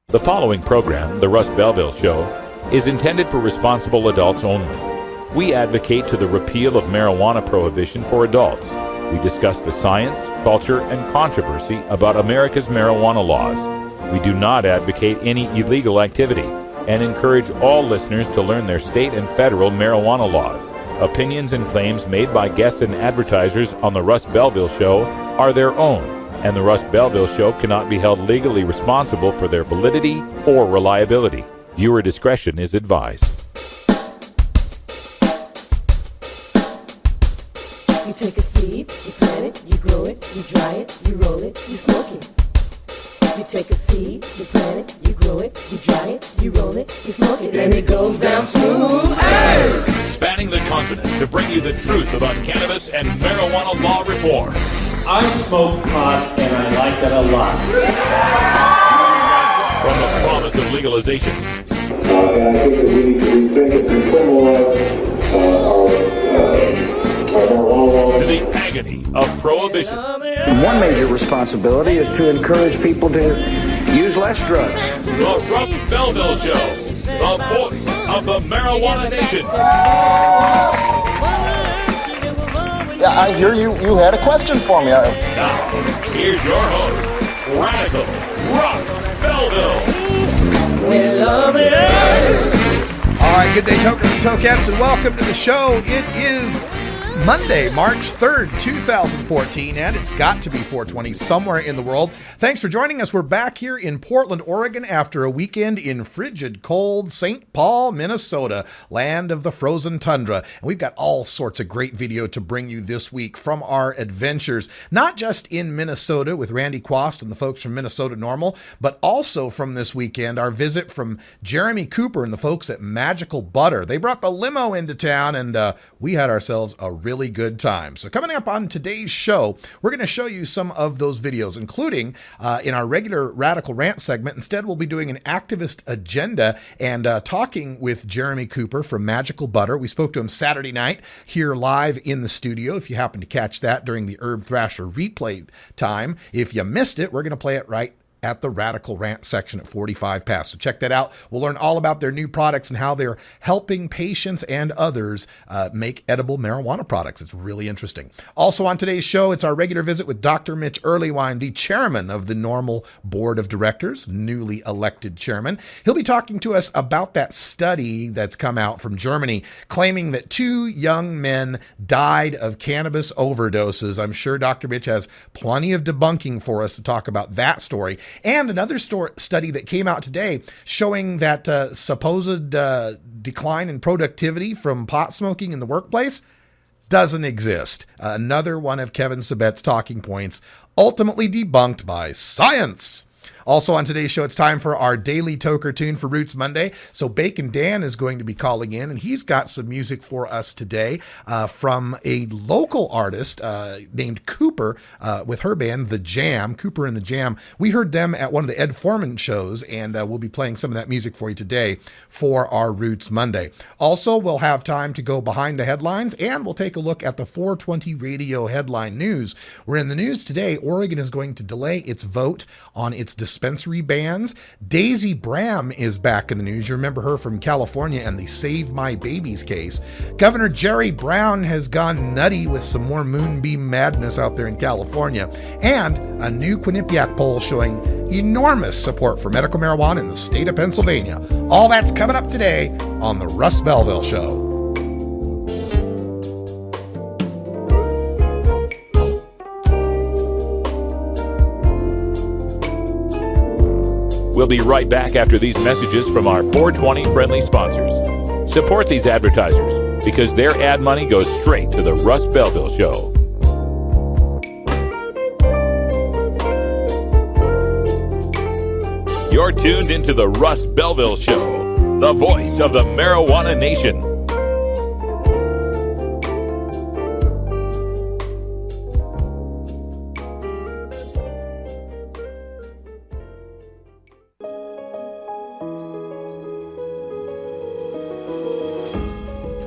The following program, The Russ Belville Show, is intended for responsible adults only. We advocate to the repeal of marijuana prohibition for adults. We discuss the science, culture, and controversy about America's marijuana laws. We do not advocate any illegal activity and encourage all listeners to learn their state and federal marijuana laws. Opinions and claims made by guests and advertisers on The Russ Belville Show are their own, and The Russ Belville Show cannot be held legally responsible for their validity or reliability. Viewer discretion is advised. You take a seed, you plant it, you grow it, you dry it, you roll it, you smoke it. You take a seed, you plant it, you grow it, you dry it, you roll it, you smoke it, and it goes down smooth. Hey! Spanning the continent to bring you the truth about cannabis and marijuana law reform. I smoke pot and I like it a lot. From the promise of legalization. And I think that we need to rethink it and criminalize our marijuana laws. To the agony of prohibition. One major responsibility is to encourage people to use less drugs. The Russ Belville Show, the voice of the marijuana nation. Yeah, I hear you had a question for me. Now, here's your host, Radical Russ Belville. We love it. All right, good day, tokers and tokettes, and welcome to the show. It is Monday, March 3rd, 2014, and it's got to be 420 somewhere in the world. Thanks for joining us. We're back here in Portland, Oregon, after a weekend in frigid, cold St. Paul, Minnesota, land of the frozen tundra. And we've got all sorts of great video to bring you this week from our adventures, not just in Minnesota with Randy Quast and the folks from Minnesota Normal, but also from this weekend, our visit from Jeremy Cooper and the folks at Magical Butter. They brought the limo into town, and we had ourselves a really good time. So coming up on today's show, we're going to show you some of those videos, including in our regular Radical Rant segment. Instead, we'll be doing an activist agenda and talking with Jeremy Cooper from Magical Butter. We spoke to him Saturday night here live in the studio. If you happen to catch that during the Herb Thrasher replay time, if you missed it, we're going to play it right at the Radical Rant section at 45 past. So check that out. We'll learn all about their new products and how they're helping patients and others make edible marijuana products. It's really interesting. Also on today's show, it's our regular visit with Dr. Mitch Earlywine, the chairman of the Normal Board of Directors, newly elected chairman. He'll be talking to us about that study that's come out from Germany claiming that 2 young men died of cannabis overdoses. I'm sure Dr. Mitch has plenty of debunking for us to talk about that story. And another study that came out today showing that supposed decline in productivity from pot smoking in the workplace doesn't exist. Another one of Kevin Sabet's talking points, ultimately debunked by science. Also on today's show, it's time for our daily toker tune for Roots Monday. So Bacon Dan is going to be calling in, and he's got some music for us today from a local artist named Cooper with her band, The Jam, Cooper and The Jam. We heard them at one of the Ed Foreman shows, and we'll be playing some of that music for you today for our Roots Monday. Also, we'll have time to go behind the headlines, and we'll take a look at the 420 radio headline news. We're in the news today. Oregon is going to delay its vote on its dispensary bans. Daisy Bram is back in the news. You remember her from California and the Save My Babies case. Governor Jerry Brown has gone nutty with some more moonbeam madness out there in California. And a new Quinnipiac poll showing enormous support for medical marijuana in the state of Pennsylvania. All that's coming up today on the Russ Belville Show. We'll be right back after these messages from our 420 friendly sponsors. Support these advertisers because their ad money goes straight to the Russ Belville Show. You're tuned into the Russ Belville Show, the voice of the marijuana nation.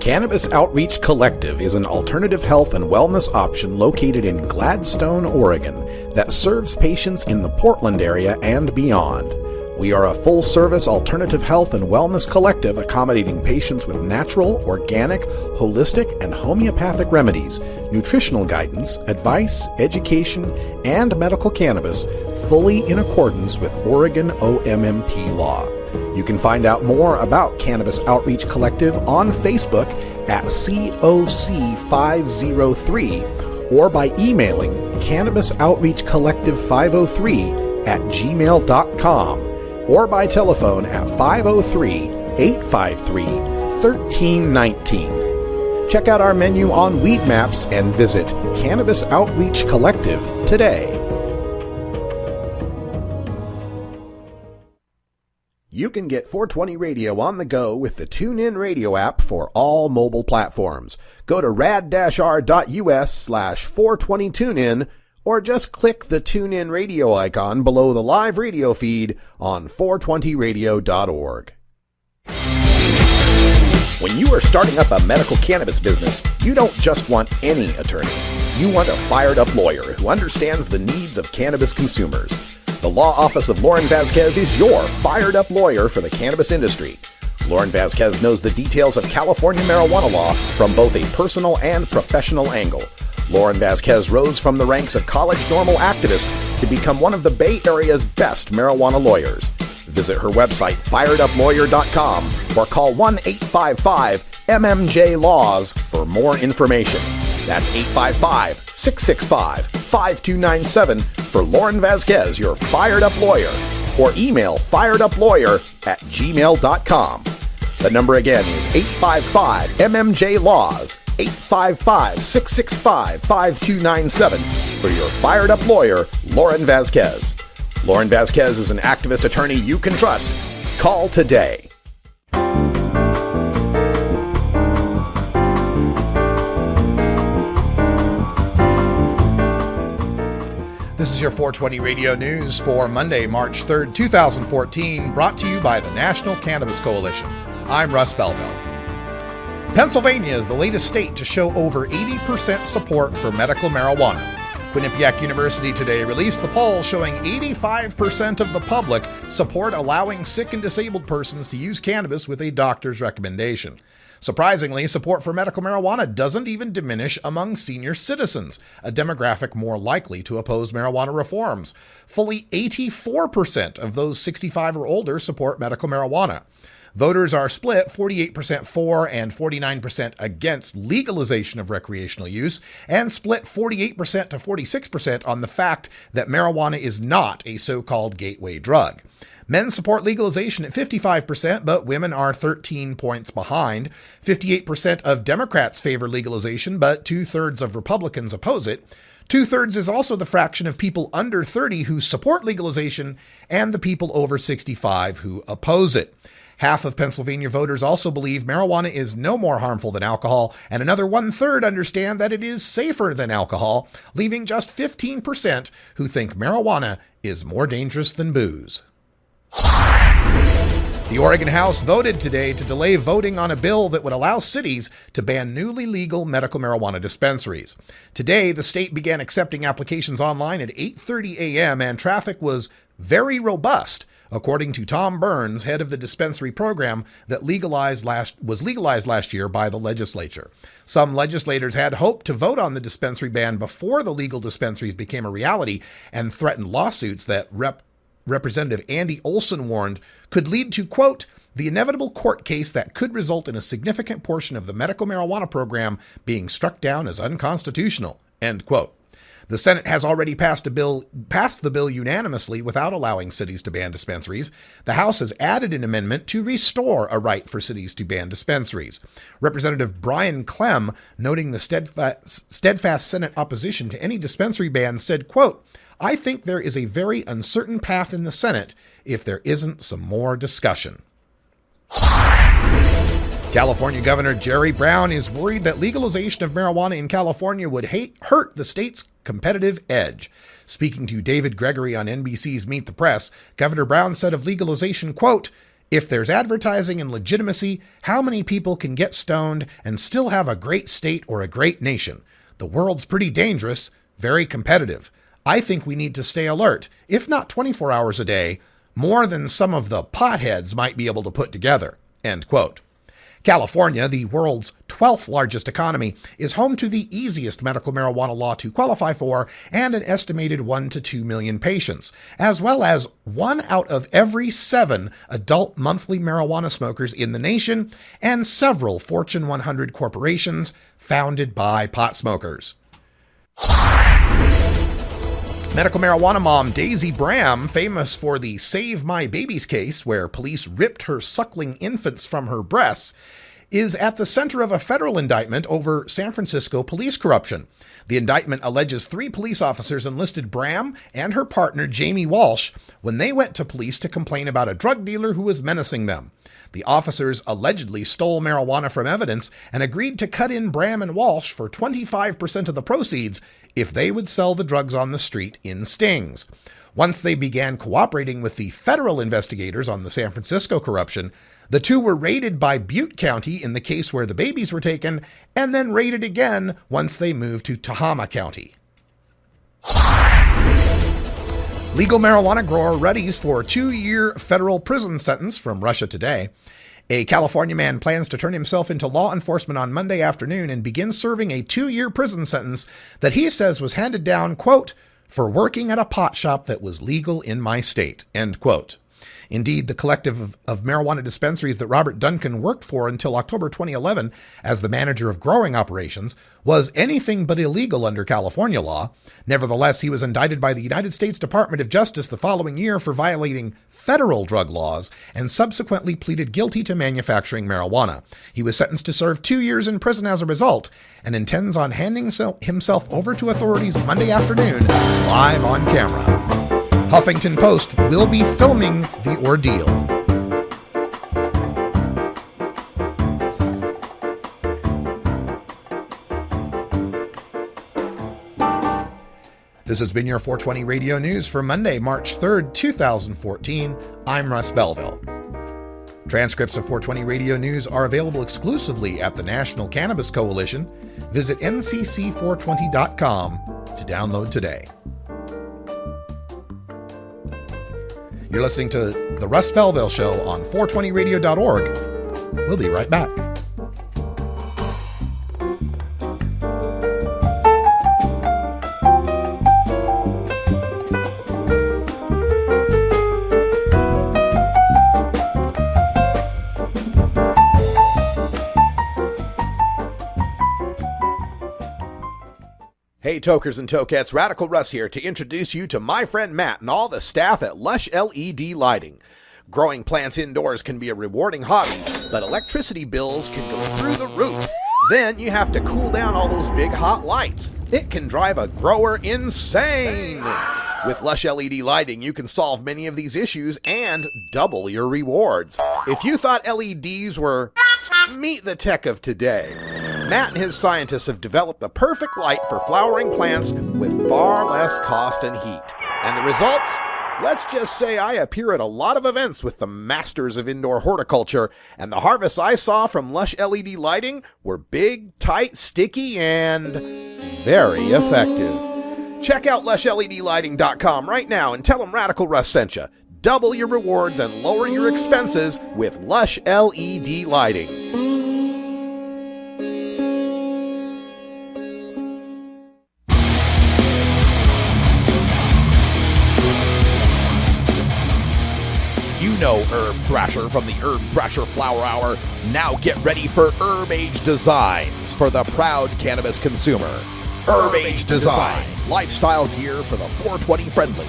Cannabis Outreach Collective is an alternative health and wellness option located in Gladstone, Oregon, that serves patients in the Portland area and beyond. We are a full-service alternative health and wellness collective accommodating patients with natural, organic, holistic, and homeopathic remedies, nutritional guidance, advice, education, and medical cannabis, fully in accordance with Oregon OMMP law. You can find out more about Cannabis Outreach Collective on Facebook at COC503 or by emailing cannabisoutreachcollective503@gmail.com or by telephone at 503-853-1319. Check out our menu on Weed Maps and visit Cannabis Outreach Collective today. You can get 420 Radio on the go with the TuneIn Radio app for all mobile platforms. Go to rad-r.us/420tunein or just click the TuneIn Radio icon below the live radio feed on 420radio.org. When you are starting up a medical cannabis business, you don't just want any attorney. You want a fired-up lawyer who understands the needs of cannabis consumers. The Law Office of Lauren Vasquez is your fired-up lawyer for the cannabis industry. Lauren Vasquez knows the details of California marijuana law from both a personal and professional angle. Lauren Vasquez rose from the ranks of college normal activist to become one of the Bay Area's best marijuana lawyers. Visit her website, fireduplawyer.com, or call 1-855-MMJ-LAWS for more information. That's 855-665-5297 for Lauren Vasquez, your fired-up lawyer, or email fireduplawyer@gmail.com. The number again is 855-MMJ-LAWS, 855-665-5297 for your fired-up lawyer, Lauren Vasquez. Lauren Vasquez is an activist attorney you can trust. Call today. This is your 420 Radio News for Monday, March 3rd, 2014, brought to you by the National Cannabis Coalition. I'm Russ Belville. Pennsylvania is the latest state to show over 80% support for medical marijuana. Quinnipiac University today released the poll showing 85% of the public support allowing sick and disabled persons to use cannabis with a doctor's recommendation. Surprisingly, support for medical marijuana doesn't even diminish among senior citizens, a demographic more likely to oppose marijuana reforms. Fully 84% of those 65 or older support medical marijuana. Voters are split 48% for and 49% against legalization of recreational use, and split 48% to 46% on the fact that marijuana is not a so-called gateway drug. Men support legalization at 55%, but women are 13 points behind. 58% of Democrats favor legalization, but 2/3 of Republicans oppose it. 2/3 is also the fraction of people under 30 who support legalization and the people over 65 who oppose it. Half of Pennsylvania voters also believe marijuana is no more harmful than alcohol, and another 1/3 understand that it is safer than alcohol, leaving just 15% who think marijuana is more dangerous than booze. The Oregon House voted today to delay voting on a bill that would allow cities to ban newly legal medical marijuana dispensaries. Today, the state began accepting applications online at 8:30 a.m. and traffic was very robust, according to Tom Burns, head of the dispensary program that was legalized last year by the legislature. Some legislators had hoped to vote on the dispensary ban before the legal dispensaries became a reality and threatened lawsuits that Representative Andy Olson warned could lead to, quote, the inevitable court case that could result in a significant portion of the medical marijuana program being struck down as unconstitutional, end quote. The Senate has already passed the bill unanimously without allowing cities to ban dispensaries. The House has added an amendment to restore a right for cities to ban dispensaries. Representative Brian Clem, noting the steadfast Senate opposition to any dispensary ban, said, quote, I think there is a very uncertain path in the Senate if there isn't some more discussion. California Governor Jerry Brown is worried that legalization of marijuana in California would hurt the state's competitive edge. Speaking to David Gregory on NBC's Meet the Press, Governor Brown said of legalization, quote, if there's advertising and legitimacy, how many people can get stoned and still have a great state or a great nation? The world's pretty dangerous, very competitive. I think we need to stay alert, if not 24 hours a day, more than some of the potheads might be able to put together, end quote. California, the world's 12th largest economy, is home to the easiest medical marijuana law to qualify for and an estimated 1 to 2 million patients, as well as 1 out of every 7 adult monthly marijuana smokers in the nation and several Fortune 100 corporations founded by pot smokers. Medical marijuana mom Daisy Bram, famous for the Save My Babies case where police ripped her suckling infants from her breasts, is at the center of a federal indictment over San Francisco police corruption. The indictment alleges 3 police officers enlisted Bram and her partner Jamie Walsh when they went to police to complain about a drug dealer who was menacing them. The officers allegedly stole marijuana from evidence and agreed to cut in Bram and Walsh for 25% of the proceeds if they would sell the drugs on the street in stings. Once they began cooperating with the federal investigators on the San Francisco corruption, the 2 were raided by Butte County in the case where the babies were taken, and then raided again once they moved to Tehama County. Legal marijuana grower readies for a 2-year federal prison sentence from Russia Today. A California man plans to turn himself into law enforcement on Monday afternoon and begin serving a 2-year prison sentence that he says was handed down, quote, for working at a pot shop that was legal in my state, end quote. Indeed, the collective of marijuana dispensaries that Robert Duncan worked for until October 2011 as the manager of growing operations was anything but illegal under California law. Nevertheless, he was indicted by the United States Department of Justice the following year for violating federal drug laws and subsequently pleaded guilty to manufacturing marijuana. He was sentenced to serve 2 years in prison as a result and intends on handing himself over to authorities Monday afternoon live on camera. Huffington Post will be filming the ordeal. This has been your 420 Radio News for Monday, March 3rd, 2014. I'm Russ Belville. Transcripts of 420 Radio News are available exclusively at the National Cannabis Coalition. Visit ncc420.com to download today. You're listening to The Russ Belville Show on 420radio.org. We'll be right back. Hey tokers and tokettes, Radical Russ here to introduce you to my friend Matt and all the staff at Lush LED Lighting. Growing plants indoors can be a rewarding hobby, but electricity bills can go through the roof. Then you have to cool down all those big hot lights. It can drive a grower insane. With Lush LED Lighting, you can solve many of these issues and double your rewards. If you thought LEDs were meet the tech of today, Matt and his scientists have developed the perfect light for flowering plants with far less cost and heat. And the results? Let's just say I appear at a lot of events with the masters of indoor horticulture, and the harvests I saw from Lush LED Lighting were big, tight, sticky, and very effective. Check out lushledlighting.com right now and tell them Radical Russ sent you. Double your rewards and lower your expenses with Lush LED Lighting. You know Herb Thrasher from the Herb Thrasher Flower Hour. Now get ready for Herb Age Designs for the proud cannabis consumer. Herb Age Designs, lifestyle gear for the 420 friendly.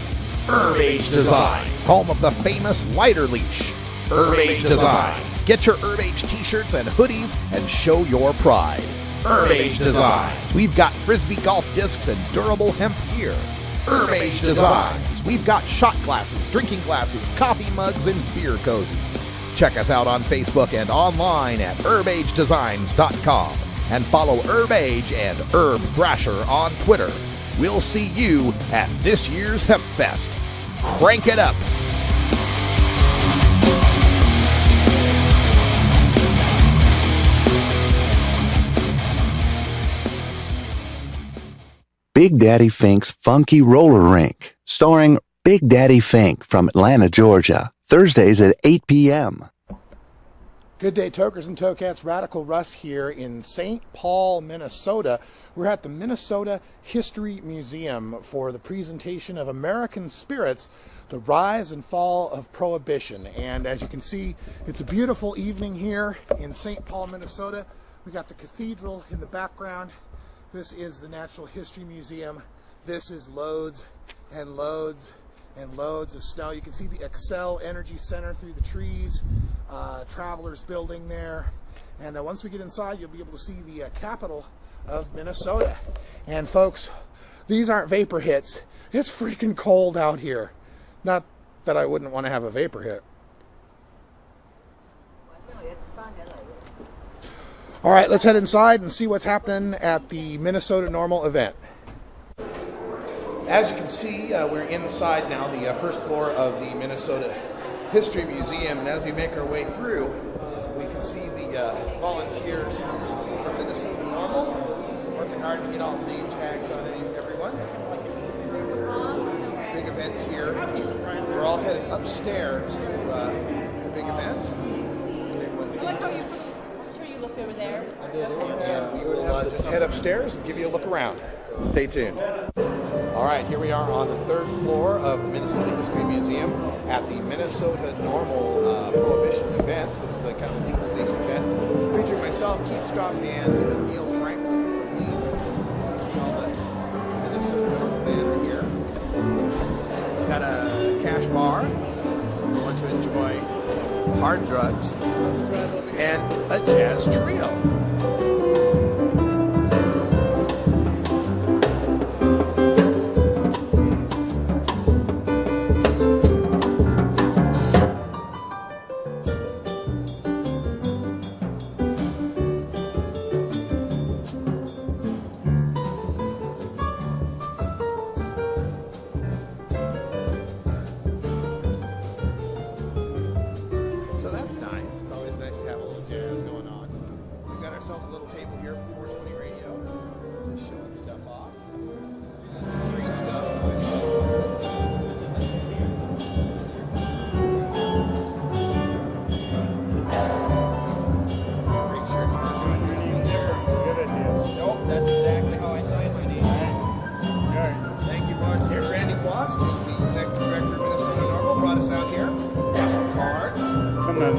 Herb Age Designs, home of the famous lighter leash. Herb Age Designs, get your Herb Age t-shirts and hoodies and show your pride. Herb Age Designs, we've got frisbee golf discs and durable hemp gear. Herb Age Designs, we've got shot glasses, drinking glasses, coffee mugs, and beer cozies. Check us out on Facebook and online at herbagedesigns.com and follow Herb Age and Herb Thrasher on Twitter. We'll see you at this year's Hemp Fest. Crank it up! Big Daddy Fink's Funky Roller Rink, starring Big Daddy Fink from Atlanta, Georgia. Thursdays at 8 p.m. Good day, Tokers and Tokats. Radical Russ here in St. Paul, Minnesota. We're at the Minnesota History Museum for the presentation of American Spirits, the Rise and Fall of Prohibition. And as you can see, it's a beautiful evening here in St. Paul, Minnesota. We got the cathedral in the background. This is the Natural History Museum. This is loads and loads and loads of snow. You can see the Xcel Energy Center through the trees, Travelers Building there. And once we get inside, you'll be able to see the capital of Minnesota. And folks, these aren't vapor hits. It's freaking cold out here. Not that I wouldn't want to have a vapor hit. All right, let's head inside and see what's happening at the Minnesota Normal event. As you can see, we're inside now the first floor of the Minnesota History Museum, and as we make our way through, we can see the volunteers from Minnesota Normal working hard to get all the name tags on everyone. Big event here. We're all headed upstairs to the big event. I like how you looked over there. And we will just head upstairs and give you a look around. Stay tuned. All right, here we are on the third floor of the Minnesota History Museum at the Minnesota Normal Prohibition event. This is a kind of legalization event featuring myself, Keith Straub, and Neil Franklin from me. You can see all the Minnesota Normal band here. We've got a cash bar. We want to enjoy hard drugs and a jazz trio.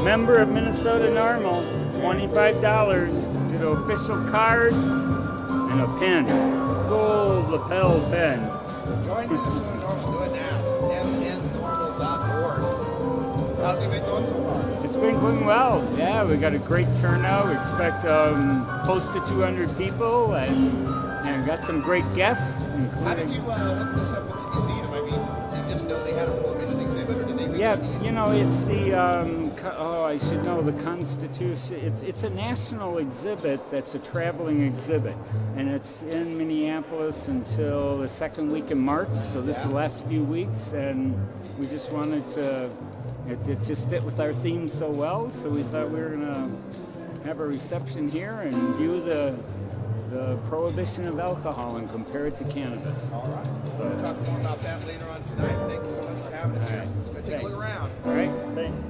Member of Minnesota Normal, $25, get an official card and a pen, gold lapel pen. So join Minnesota Normal, do it now, mnnormal.org. How's it been going so far? It's been going well, yeah, we got a great turnout. We expect close to 200 people and got some great guests. How did you hook this up with the museum? I mean, did you just know they had a prohibition exhibit, or did they reach out to you? You know, it's the, I should know, the Constitution. It's a national exhibit that's a traveling exhibit, and it's in Minneapolis until the second week in March, so this is the last few weeks, and we just wanted to, it just fit with our theme so well, so we thought we were going to have a reception here and view the prohibition of alcohol and compare it to cannabis. All right. So we'll talk more about that later on tonight. Thank you so much for having us here. We're going to take a look around. All right. Thanks.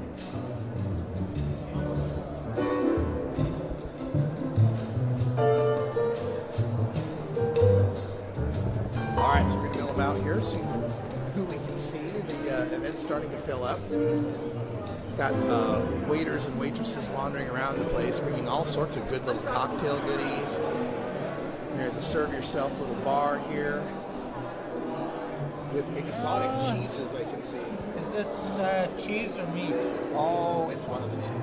All right, so we're going to go about here, see who we can see. The event's starting to fill up. Got waiters and waitresses wandering around the place, bringing all sorts of good little cocktail goodies. There's a serve yourself little bar here with exotic cheeses I can see. Is this cheese or meat? Oh, it's one of the two.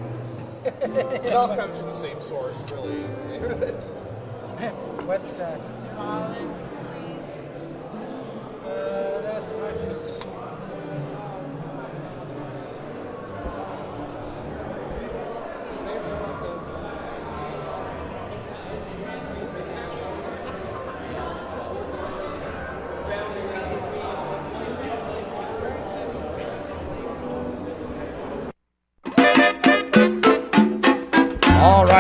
It all comes from the same source, really. What? Olives, please. That's mushrooms.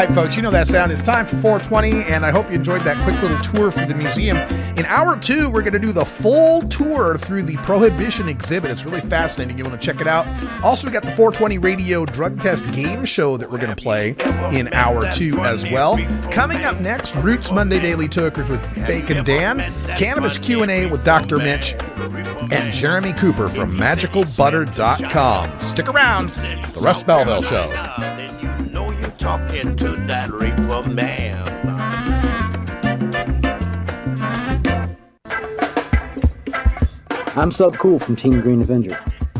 right, folks, you know that sound. It's time for 420, and I hope you enjoyed that quick little tour through the museum. In hour 2, we're going to do the full tour through the Prohibition exhibit. It's really fascinating. You want to check it out. Also, we got the 420 Radio Drug Test Game Show that we're going to play in hour 2 as well. Coming up next, Roots Monday Daily Tokers with Bacon Dan, Cannabis Q&A with Dr. Mitch, and Jeremy Cooper from MagicalButter.com. Stick around. It's the Russ Belville Show. Talking to that reefer man. I'm Sub Cool from Team Green Avenger.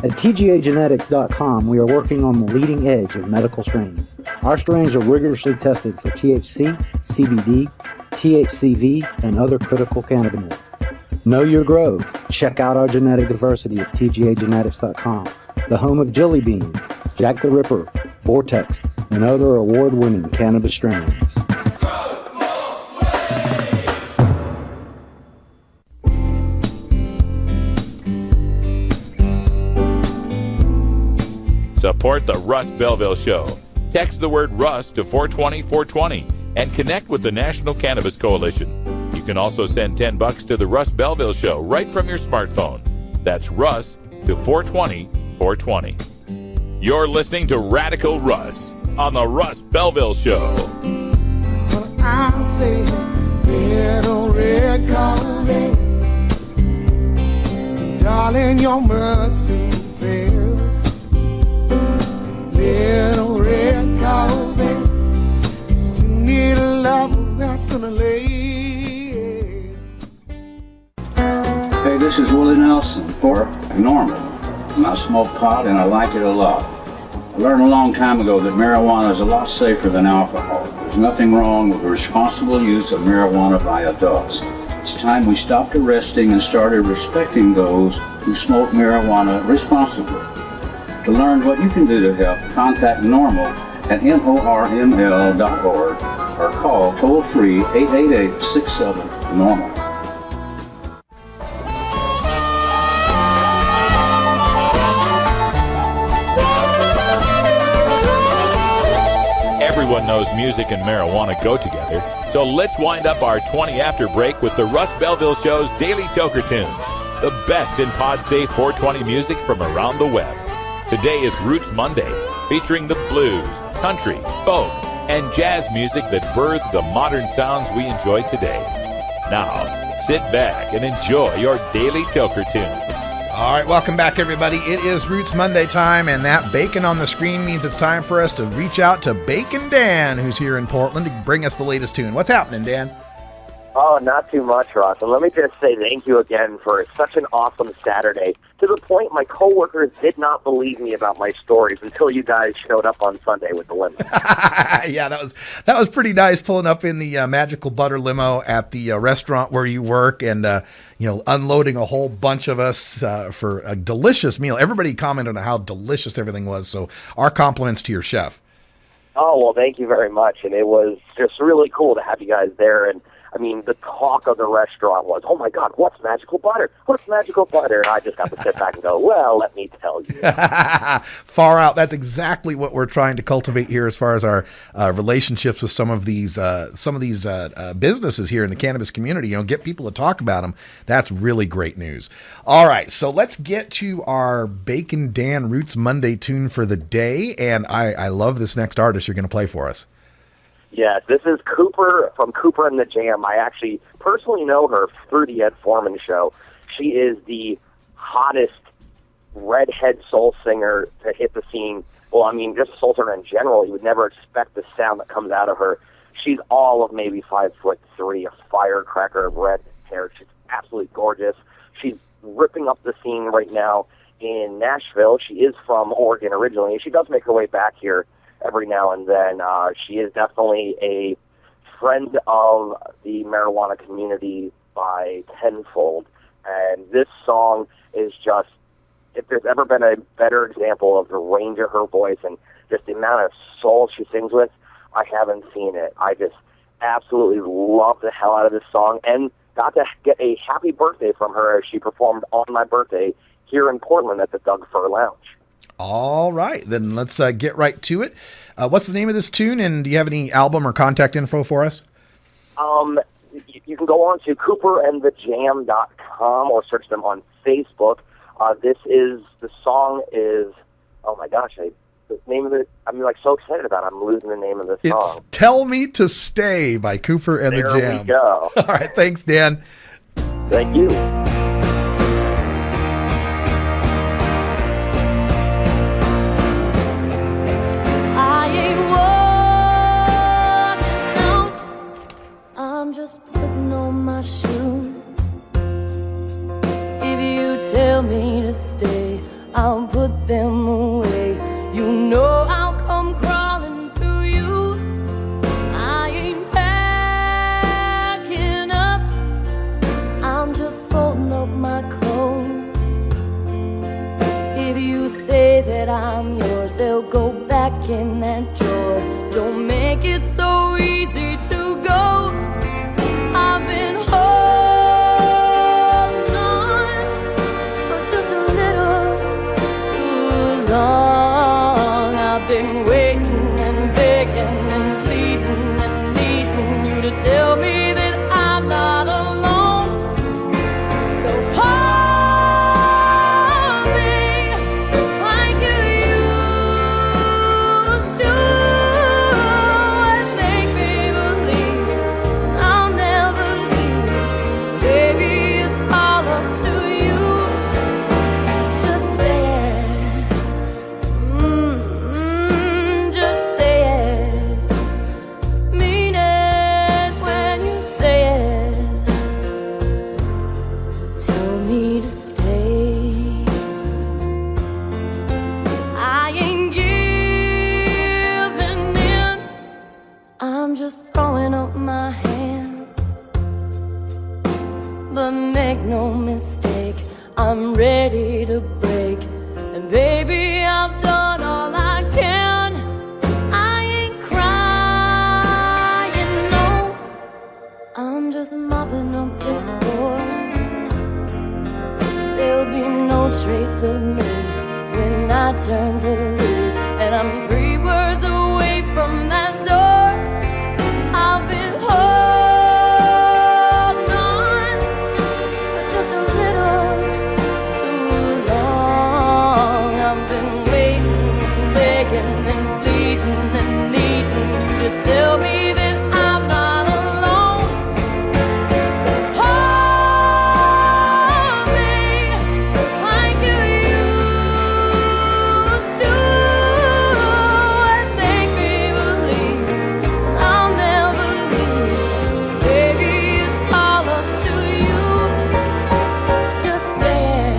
At TGAgenetics.com, we are working on the leading edge of medical strains. Our strains are rigorously tested for THC, CBD, THCV, and other critical cannabinoids. Know your grow. Check out our genetic diversity at TGAgenetics.com, the home of Jelly Bean, Jack the Ripper, Vortex, and other award-winning cannabis strains. Support the Russ Belville Show. Text the word Russ to 420-420 and connect with the National Cannabis Coalition. You can also send $10 to the Russ Belville Show right from your smartphone. That's Russ to 420-420. You're listening to Radical Russ on the Russ Belville Show. I'll say, little red Corvette, darling, your mud's too fierce. Little red Corvette, you need a lover that's gonna lay. Hey, this is Willie Nelson for Normal. And I smoke pot and I like it a lot. I learned a long time ago that marijuana is a lot safer than alcohol. There's nothing wrong with the responsible use of marijuana by adults. It's time we stopped arresting and started respecting those who smoke marijuana responsibly. To learn what you can do to help, contact NORML at NORML.org or call toll-free 888-67-NORMAL. Everyone knows music and marijuana go together, so let's wind up our 20 after break with the Russ Belville Show's Daily Toker Tunes, the best in pod-safe 420 music from around the web. Today is Roots Monday, featuring the blues, country, folk, and jazz music that birthed the modern sounds we enjoy today. Now, sit back and enjoy your Daily Toker Tunes. All right, welcome back, everybody. It is Roots Monday time, and that bacon on the screen means it's time for us to reach out to Bacon Dan, who's here in Portland, to bring us the latest tune. What's happening, Dan? Oh, not too much, Russ. And let me just say thank you again for such an awesome Saturday. To the point my coworkers did not believe me about my stories until you guys showed up on Sunday with the limo. Yeah, that was pretty nice, pulling up in the Magical Butter limo at the restaurant where you work, and unloading a whole bunch of us for a delicious meal. Everybody commented on how delicious everything was, so our compliments to your chef. Oh, well, thank you very much. And it was just really cool to have you guys there. And I mean, the talk of the restaurant was, oh, my God, what's magical butter? What's magical butter? And I just got to sit back and go, well, let me tell you. Far out. That's exactly what we're trying to cultivate here as far as our relationships with some of these businesses here in the cannabis community. Get people to talk about them. That's really great news. All right, so let's get to our Bacon Dan Roots Monday tune for the day. And I love this next artist you're going to play for us. Yes, this is Cooper from Cooper and the Jam. I actually personally know her through the Ed Foreman show. She is the hottest redhead soul singer to hit the scene. Well, I mean, just soul singer in general. You would never expect the sound that comes out of her. She's all of maybe 5'3", a firecracker of red hair. She's absolutely gorgeous. She's ripping up the scene right now in Nashville. She is from Oregon originally. She does make her way back here every now and then. She is definitely a friend of the marijuana community by tenfold. And this song is just, if there's ever been a better example of the range of her voice and just the amount of soul she sings with, I haven't seen it. I just absolutely love the hell out of this song, and got to get a happy birthday from her as she performed on my birthday here in Portland at the Doug Fir Lounge. All right, then let's get right to it. What's the name of this tune, and do you have any album or contact info for us? You can go on to cooperandthejam.com or search them on Facebook. The song is, oh my gosh, the name of it, I'm like so excited about it. I'm losing the name of the song. It's Tell Me to Stay by Cooper and the Jam. There we go. All right, thanks, Dan. Thank you. I'm just putting on my shoes. If you tell me to stay, I'll put them away. You know I'll come crawling to you. I ain't packing up, I'm just folding up my clothes. If you say that I'm yours, they'll go back in that drawer. Don't make it so easy to go. I've been holding on for just a little too long. I've been waiting and begging and pleading and needing you to tell me that I'm not alone. So hold me like you used to and make me believe I'll never leave. Baby, it's all up to you. Just say it. Just say it. Mean it when you say it. Tell me to stay. I ain't giving in. I'm just throwing up my hands. But make no mistake, I'm ready to break. And baby, I've done all I can. I ain't crying, no. I'm just mopping up this floor. There'll be no trace of me when I turn to leave. And I'm 3 words away from that door. I've been holding on for just a little too long. I've been waiting, begging and pleading and needing you to tell me that I'm not alone. So hold me like you used to and make me believe I'll never leave. Baby, it's all up to you. Just say it.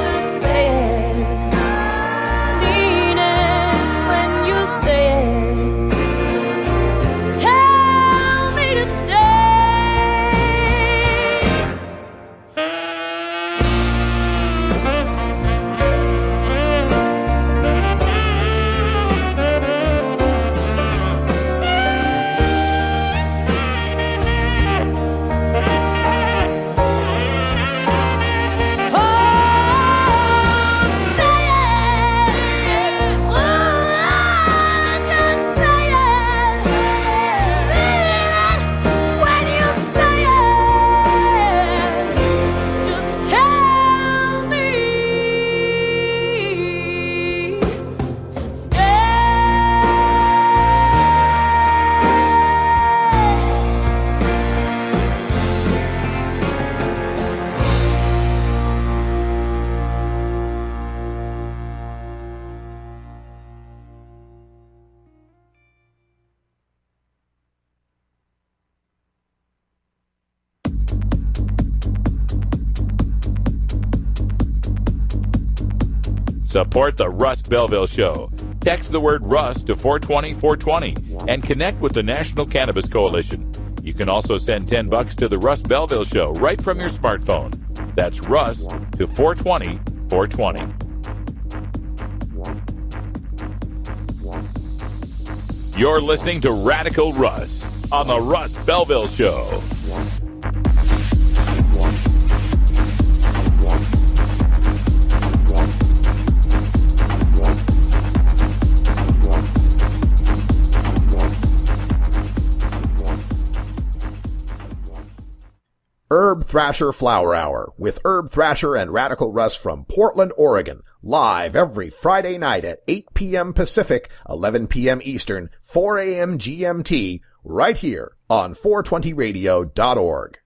Just say it. Mean it when you say it. Tell me to Support the Russ Belville Show. Text the word Russ to 420-420 and connect with the National Cannabis Coalition. You can also send $10 to the Russ Belville Show right from your smartphone. That's Russ to 420-420. You're listening to Radical Russ on the Russ Belville Show. Herb Thrasher Flower Hour with Herb Thrasher and Radical Russ from Portland, Oregon. Live every Friday night at 8 p.m. Pacific, 11 p.m. Eastern, 4 a.m. GMT, right here on 420radio.org.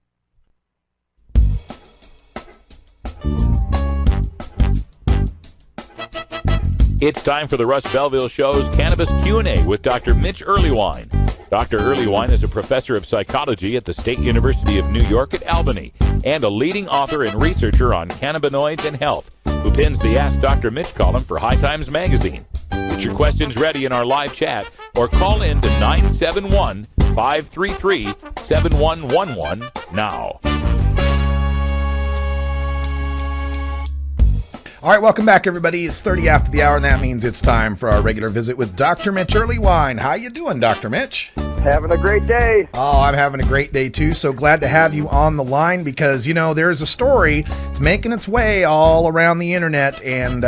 It's time for the Russ Belville Show's Cannabis Q&A with Dr. Mitch Earlywine. Dr. Earlywine is a professor of psychology at the State University of New York at Albany and a leading author and researcher on cannabinoids and health, who pins the Ask Dr. Mitch column for High Times magazine. Get your questions ready in our live chat or call in to 971-533-7111 now. All right, welcome back, everybody. It's 30 after the hour, and that means it's time for our regular visit with Dr. Mitch Earlywine. How you doing, Dr. Mitch? Having a great day. Oh, I'm having a great day, too. So glad to have you on the line because, you know, there's a story. It's making its way all around the internet, and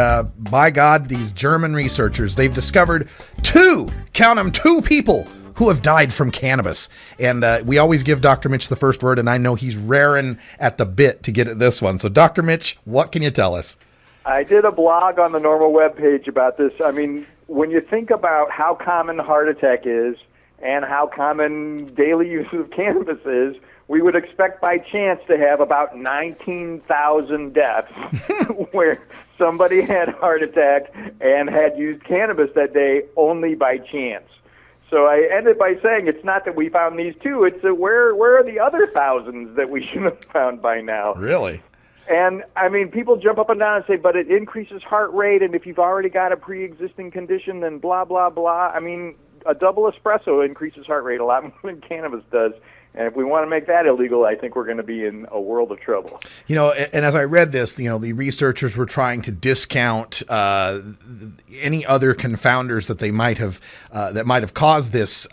by God, these German researchers, they've discovered two people who have died from cannabis. And we always give Dr. Mitch the first word, and I know he's raring at the bit to get at this one. So, Dr. Mitch, what can you tell us? I did a blog on the Normal webpage about this. I mean, when you think about how common heart attack is and how common daily use of cannabis is, we would expect by chance to have about 19,000 deaths where somebody had a heart attack and had used cannabis that day only by chance. So I ended by saying it's not that we found these two, it's that where are the other thousands that we should have found by now? Really? And, I mean, people jump up and down and say, but it increases heart rate, and if you've already got a pre-existing condition, then blah, blah, blah. I mean, a double espresso increases heart rate a lot more than cannabis does. And if we want to make that illegal, I think we're going to be in a world of trouble. You know, and as I read this, you know, the researchers were trying to discount any other confounders that they might have caused this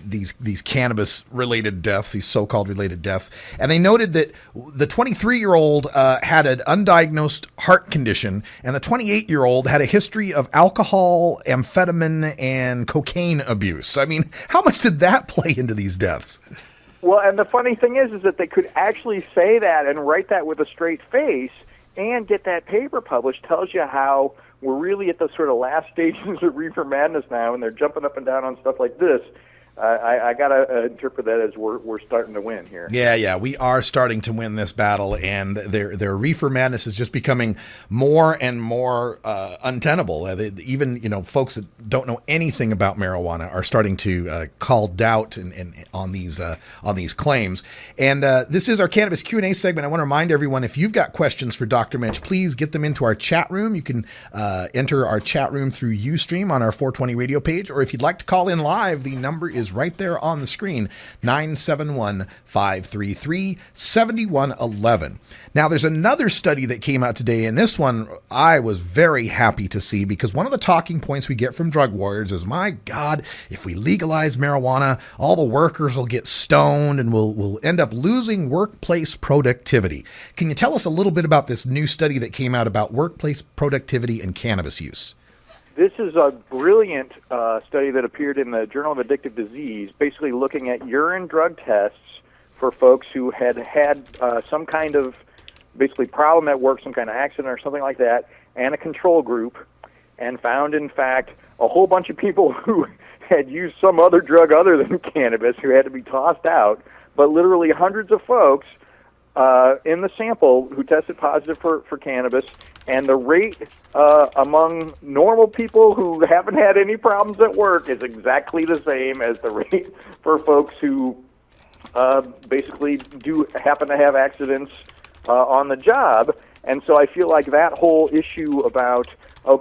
these cannabis related deaths, these so-called related deaths. And they noted that the 23-year-old had an undiagnosed heart condition, and the 28-year-old had a history of alcohol, amphetamine, and cocaine abuse. I mean, how much did that play into these deaths? Well, and the funny thing is that they could actually say that and write that with a straight face and get that paper published. Tells you how we're really at the sort of last stages of reefer madness now, and they're jumping up and down on stuff like this. I got to interpret that as we're starting to win here. Yeah, we are starting to win this battle, and their reefer madness is just becoming more and more untenable. Even, you know, folks that don't know anything about marijuana are starting to call doubt on these claims. And this is our Cannabis Q&A segment. I want to remind everyone, if you've got questions for Dr. Mitch, please get them into our chat room. You can enter our chat room through Ustream on our 420 radio page, or if you'd like to call in live, the number is right there on the screen, 971-533-7111. Now, there's another study that came out today, and this one I was very happy to see, because one of the talking points we get from drug warriors is, my God, if we legalize marijuana, all the workers will get stoned and we'll end up losing workplace productivity. Can you tell us a little bit about this new study that came out about workplace productivity and cannabis use? This is a brilliant study that appeared in the Journal of Addictive Disease, basically looking at urine drug tests for folks who had some kind of basically problem at work, some kind of accident or something like that, and a control group, and found, in fact, a whole bunch of people who had used some other drug other than cannabis who had to be tossed out, but literally hundreds of folks in the sample who tested positive for cannabis, and the rate among normal people who haven't had any problems at work is exactly the same as the rate for folks who basically do happen to have accidents on the job. And so I feel like that whole issue about,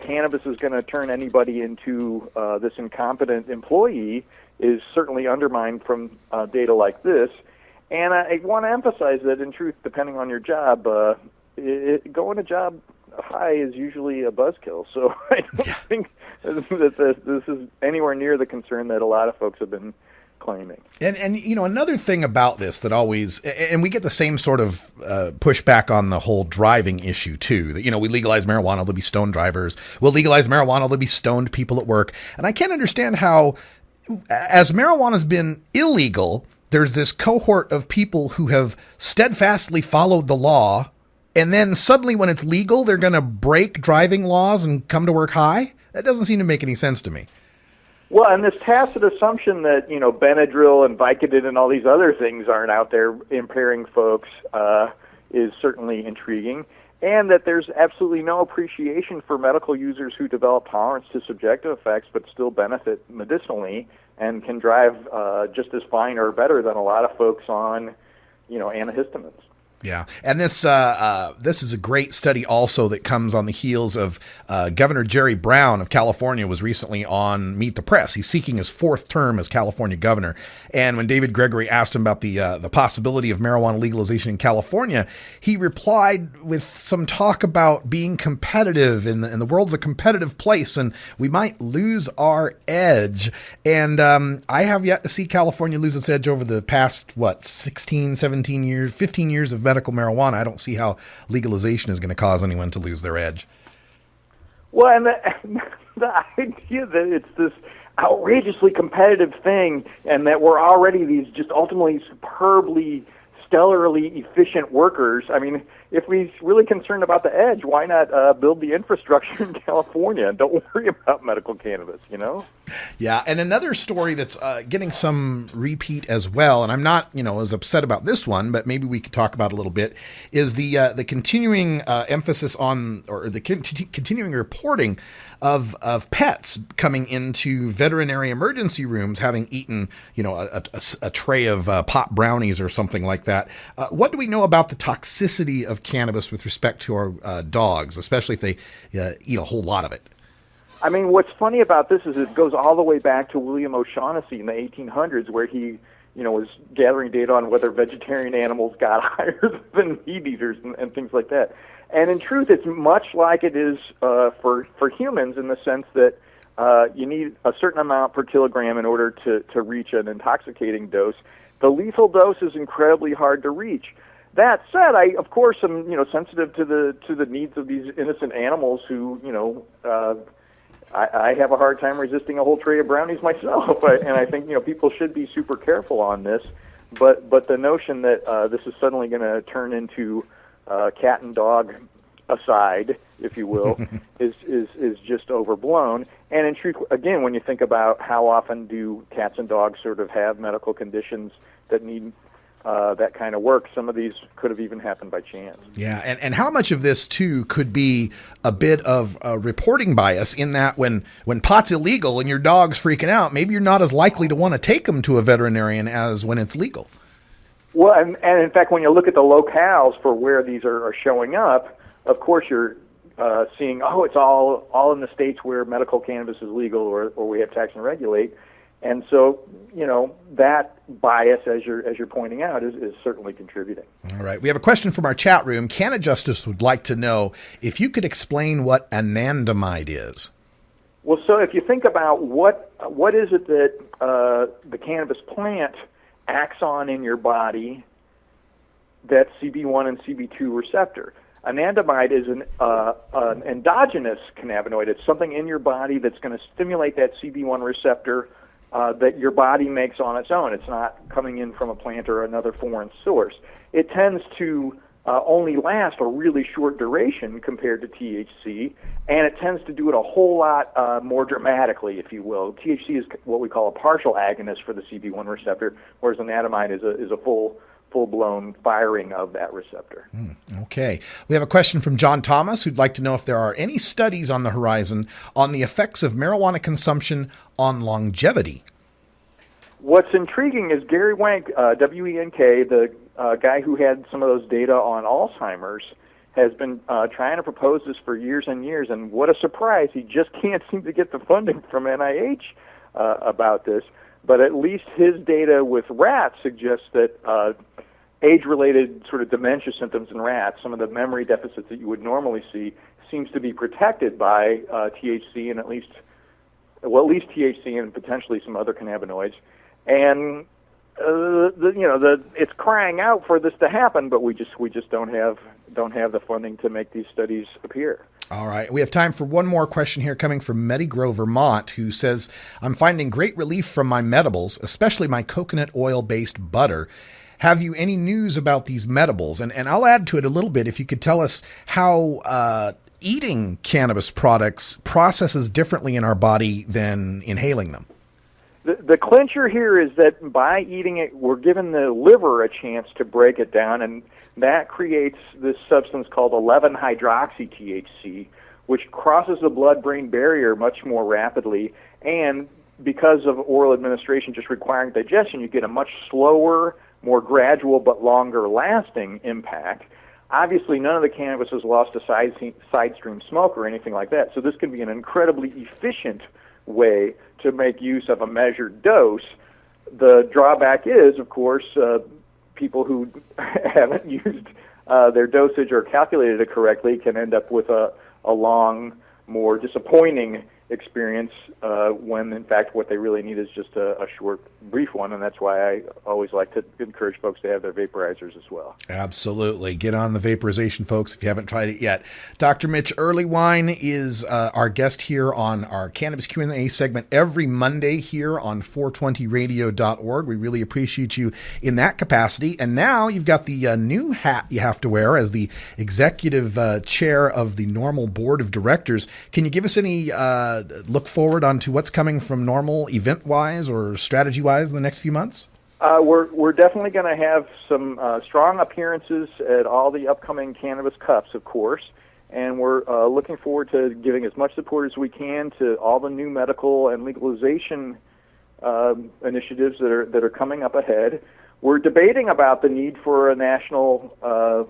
cannabis is going to turn anybody into this incompetent employee is certainly undermined from data like this. And I want to emphasize that, in truth, depending on your job, going to job high is usually a buzzkill. So I don't think that this is anywhere near the concern that a lot of folks have been claiming. And you know, another thing about this that always, and we get the same sort of pushback on the whole driving issue too, that, you know, we legalize marijuana, there'll be stoned drivers. We'll legalize marijuana, there'll be stoned people at work. And I can't understand how, as marijuana's been illegal, there's this cohort of people who have steadfastly followed the law, and then suddenly when it's legal, they're going to break driving laws and come to work high? That doesn't seem to make any sense to me. Well, and this tacit assumption that, Benadryl and Vicodin and all these other things aren't out there impairing folks is certainly intriguing, and that there's absolutely no appreciation for medical users who develop tolerance to subjective effects but still benefit medicinally and can drive just as fine or better than a lot of folks on, antihistamines. Yeah, and this is a great study also that comes on the heels of Governor Jerry Brown of California was recently on Meet the Press. He's seeking his 4th term as California governor. And when David Gregory asked him about the possibility of marijuana legalization in California, he replied with some talk about being competitive, and the world's a competitive place, and we might lose our edge. And I have yet to see California lose its edge over the past, 16, 17 years, 15 years of medical marijuana. I don't see how legalization is going to cause anyone to lose their edge. Well, and the idea that it's this outrageously competitive thing and that we're already these just ultimately superbly, stellarly efficient workers. I mean, if we're really concerned about the edge, why not build the infrastructure in California and don't worry about medical cannabis, Yeah, and another story that's getting some repeat as well, and I'm not, as upset about this one, but maybe we could talk about it a little bit, is the continuing emphasis on, or the continuing reporting of pets coming into veterinary emergency rooms having eaten, a tray of pot brownies or something like that. What do we know about the toxicity of cannabis with respect to our dogs, especially if they eat a whole lot of it? I mean, what's funny about this is it goes all the way back to William O'Shaughnessy in the 1800s, where he, was gathering data on whether vegetarian animals got higher than meat eaters and things like that. And in truth, it's much like it is for humans in the sense that you need a certain amount per kilogram in order to reach an intoxicating dose. The lethal dose is incredibly hard to reach. That said, I of course am sensitive to the needs of these innocent animals who I have a hard time resisting a whole tray of brownies myself, and I think people should be super careful on this. But the notion that this is suddenly going to turn into cat and dog aside, if you will, is just overblown. And in truth, again, when you think about how often do cats and dogs sort of have medical conditions that need that kind of work, some of these could have even happened by chance. Yeah, and how much of this, too, could be a bit of reporting bias in that when pot's illegal and your dog's freaking out, maybe you're not as likely to want to take them to a veterinarian as when it's legal. Well, and in fact, when you look at the locales for where these are showing up, of course you're seeing, it's all in the states where medical cannabis is legal or we have tax and regulate. And so, that bias, as you're pointing out, is certainly contributing. All right. We have a question from our chat room. Canna Justice would like to know if you could explain what anandamide is. Well, so if you think about what is it that the cannabis plant acts on in your body, that's CB1 and CB2 receptor. Anandamide is an endogenous cannabinoid. It's something in your body that's going to stimulate that CB1 receptor that your body makes on its own. It's not coming in from a plant or another foreign source. It tends to only last a really short duration compared to THC, and it tends to do it a whole lot more dramatically, if you will. THC is what we call a partial agonist for the CB1 receptor, whereas anandamide is a full-blown firing of that receptor. Okay. We have a question from John Thomas, who'd like to know if there are any studies on the horizon on the effects of marijuana consumption on longevity. What's intriguing is Gary Wenk, W-E-N-K, the guy who had some of those data on Alzheimer's, has been trying to propose this for years and years, and what a surprise. He just can't seem to get the funding from NIH about this. But at least his data with rats suggests that age-related sort of dementia symptoms in rats, some of the memory deficits that you would normally see, seems to be protected by THC and at least THC and potentially some other cannabinoids. And it's crying out for this to happen, but we just don't have don't have the funding to make these studies appear. All right. We have time for one more question here coming from Medigro, Vermont, who says, I'm finding great relief from my medibles, especially my coconut oil-based butter. Have you any news about these medibles? And I'll add to it a little bit if you could tell us how eating cannabis products processes differently in our body than inhaling them. The clincher here is that by eating it, we're giving the liver a chance to break it down, and that creates this substance called 11-hydroxy-THC, which crosses the blood-brain barrier much more rapidly. And because of oral administration just requiring digestion, you get a much slower, more gradual, but longer-lasting impact. Obviously, none of the cannabis has lost a side stream smoke or anything like that, so this can be an incredibly efficient way to make use of a measured dose. The drawback is, of course, people who haven't used their dosage or calculated it correctly can end up with a long, more disappointing experience when, in fact, what they really need is just a short, brief one, and that's why I always like to encourage folks to have their vaporizers as well. Absolutely. Get on the vaporization, folks, if you haven't tried it yet. Dr. Mitch Earlywine is our guest here on our Cannabis Q&A segment every Monday here on 420radio.org. We really appreciate you in that capacity. And now you've got the new hat you have to wear as the executive chair of the NORML Board of Directors. Can you give us any look forward onto what's coming from NORML event-wise or strategy-wise in the next few months? We're definitely going to have some strong appearances at all the upcoming Cannabis Cups, of course, and we're looking forward to giving as much support as we can to all the new medical and legalization initiatives that are coming up ahead. We're debating about the need for a national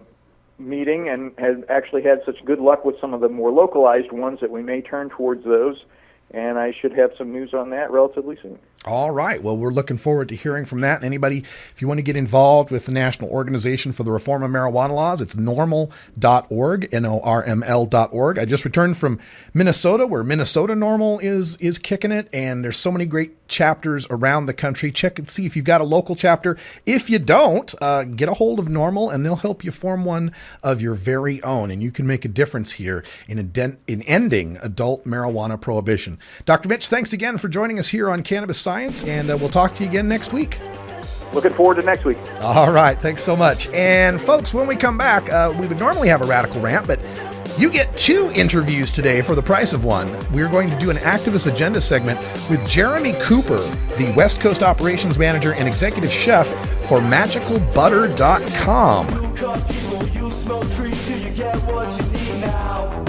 meeting and have actually had such good luck with some of the more localized ones that we may turn towards those, and I should have some news on that relatively soon. All right. Well, we're looking forward to hearing from that. Anybody, if you want to get involved with the National Organization for the Reform of Marijuana Laws, it's norml.org, NORML.org. I just returned from Minnesota, where Minnesota NORML is kicking it, and there's so many great chapters around the country. Check and see if you've got a local chapter. If you don't, get a hold of NORML, and they'll help you form one of your very own, and you can make a difference here in ending adult marijuana prohibition. Dr. Mitch, thanks again for joining us here on Cannabis Science, and we'll talk to you again next week. Looking forward to next week. All right. Thanks so much. And folks, when we come back, we would normally have a Radical Rant, but you get 2 interviews today for the price of one. We're going to do an Activist Agenda segment with Jeremy Cooper, the West Coast Operations Manager and Executive Chef for MagicalButter.com. You smoke trees till you get what you need now.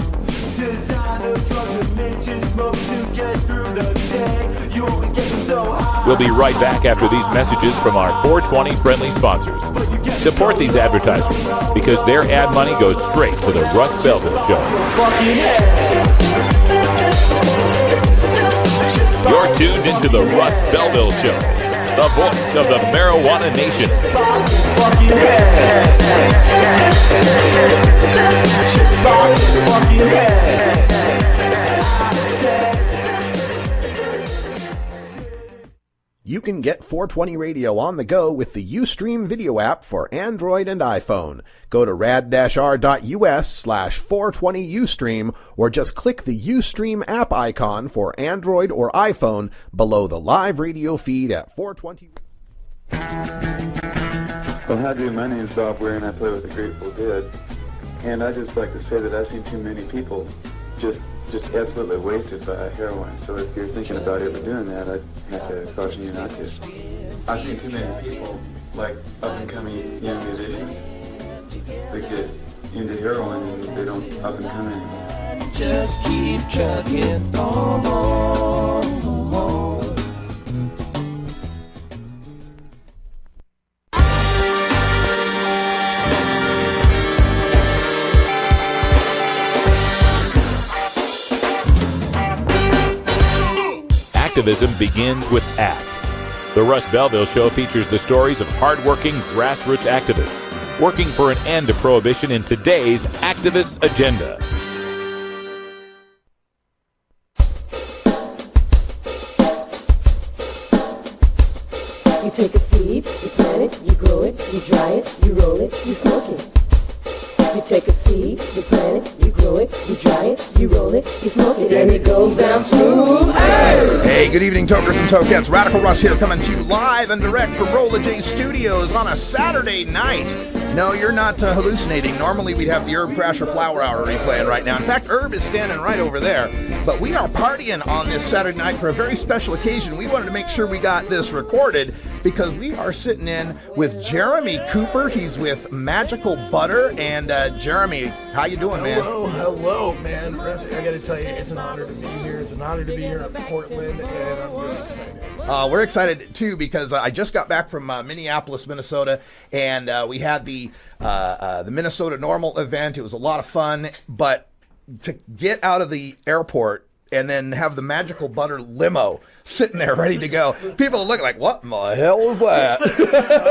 Designer drugs and minted smokes to get through the day. You always get them so high. We'll be right back after these messages from our 420 friendly sponsors. Support these advertisers because their ad money goes straight to the Russ Belville Show. You're tuned into the Russ Belville Show, the voice of the marijuana nation. You can get 420 Radio on the go with the Ustream video app for Android and iPhone. Go to rad-r.us/420Ustream or just click the Ustream app icon for Android or iPhone below the live radio feed at 420. Well, how do? My name is Bob Ware, and I play with the Grateful Dead. And I just like to say that I've seen too many people just absolutely wasted by heroin. So if you're thinking about ever doing that, I'd have to caution you not to. I've seen too many people, like up-and-coming young musicians, that get into heroin and they don't up-and-come anymore. Just keep chugging on. Activism begins with ACT. The Russ Belville Show features the stories of hardworking grassroots activists working for an end to prohibition in today's activist agenda. You take a seed, you plant it, you grow it, you dry it, you roll it, you smoke it. You take a seed, you plant it, you grow it, you dry it, you roll it, you smoke it, and it goes down smooth. Hey! Hey, good evening, Tokers and Tokettes. Radical Russ here, coming to you live and direct from Rolla J Studios on a Saturday night. No, you're not hallucinating. Normally we'd have the Herb Thrasher Flower Hour replaying right now. In fact, Herb is standing right over there. But we are partying on this Saturday night for a very special occasion. We wanted to make sure we got this recorded because we are sitting in with Jeremy Cooper. He's with Magical Butter. And Jeremy, how you doing, man? Hello, man. Russ, I got to tell you, it's an honor to be here. It's an honor to be here in Portland, and I'm really excited. We're excited, too, because I just got back from Minneapolis, Minnesota, and we had the Minnesota Normal event. It was a lot of fun, but to get out of the airport and then have the Magical Butter limo sitting there ready to go, people are looking like, what in the hell was that?